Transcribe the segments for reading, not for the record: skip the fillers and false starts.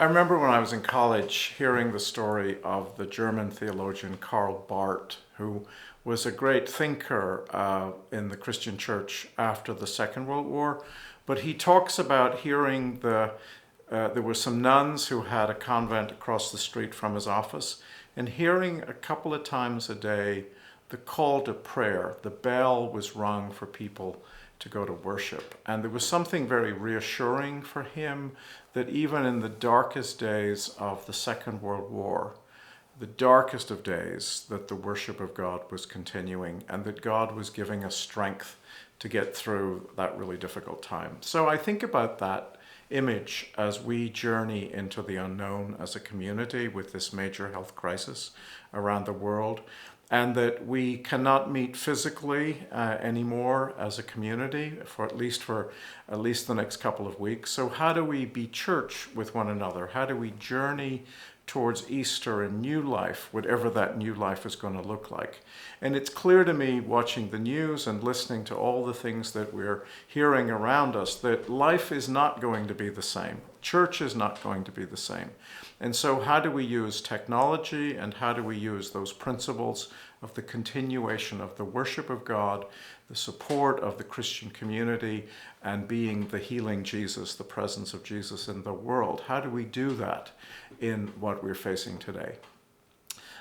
I remember when I was in college hearing the story of the German theologian Karl Barth, who was a great thinker in the Christian church after the Second World War. But he talks about hearing there were some nuns who had a convent across the street from his office, and hearing a couple of times a day the call to prayer. The bell was rung for people to go to worship. And there was something very reassuring for him that even in the darkest days of the Second World War, the darkest of days, that the worship of God was continuing and that God was giving us strength to get through that really difficult time. So I think about that image as we journey into the unknown as a community with this major health crisis around the world, and that we cannot meet physically anymore as a community for at least the next couple of weeks. So how do we be church with one another? How do we journey towards Easter and new life, whatever that new life is going to look like? And it's clear to me, watching the news and listening to all the things that we're hearing around us, that life is not going to be the same. Church is not going to be the same. And so how do we use technology, and how do we use those principles of the continuation of the worship of God, the support of the Christian community, and being the healing Jesus, the presence of Jesus in the world? How do we do that in what we're facing today?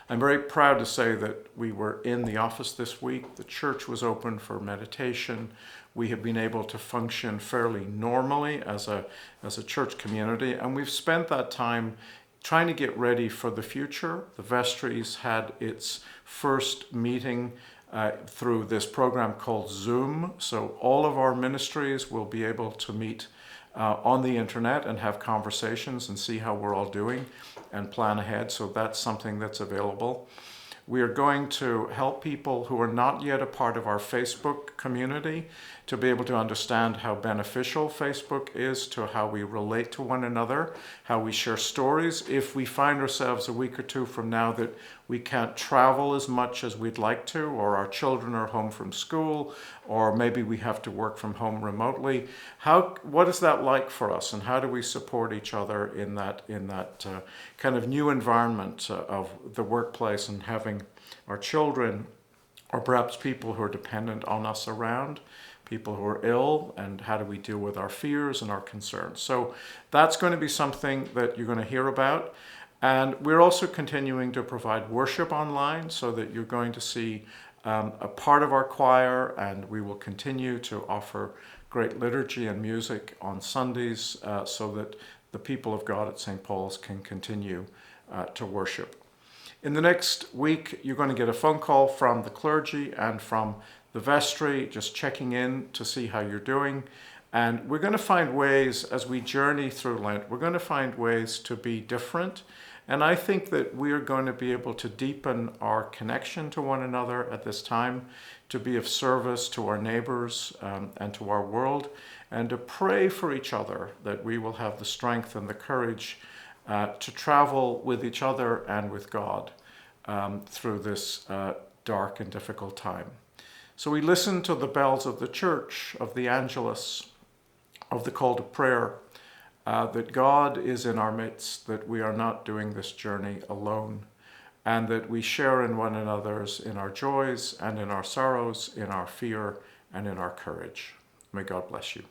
I'm very proud to say that we were in the office this week. The church was open for meditation. We have been able to function fairly normally as a church community, and we've spent that time trying to get ready for the future. The vestry's had its first meeting through this program called Zoom. So all of our ministries will be able to meet on the internet and have conversations and see how we're all doing and plan ahead. So that's something that's available. We are going to help people who are not yet a part of our Facebook community to be able to understand how beneficial Facebook is to how we relate to one another, how we share stories. If we find ourselves a week or two from now that we can't travel as much as we'd like to, or our children are home from school, or maybe we have to work from home remotely, what is that like for us, and how do we support each other in that kind of new environment of the workplace, and having our children, or perhaps people who are dependent on us around, people who are ill, and how do we deal with our fears and our concerns? So that's going to be something that you're going to hear about. And we're also continuing to provide worship online, so that you're going to see a part of our choir, and we will continue to offer great liturgy and music on Sundays so that the people of God at St. Paul's can continue to worship. In the next week, you're going to get a phone call from the clergy and from the vestry, just checking in to see how you're doing. And we're going to find ways, as we journey through Lent, we're going to find ways to be different. And I think that we are going to be able to deepen our connection to one another at this time, to be of service to our neighbors and to our world, and to pray for each other, that we will have the strength and the courage to travel with each other and with God through this dark and difficult time. So we listen to the bells of the church, of the Angelus, of the call to prayer, that God is in our midst, that we are not doing this journey alone, and that we share in one another's, in our joys and in our sorrows, in our fear and in our courage. May God bless you.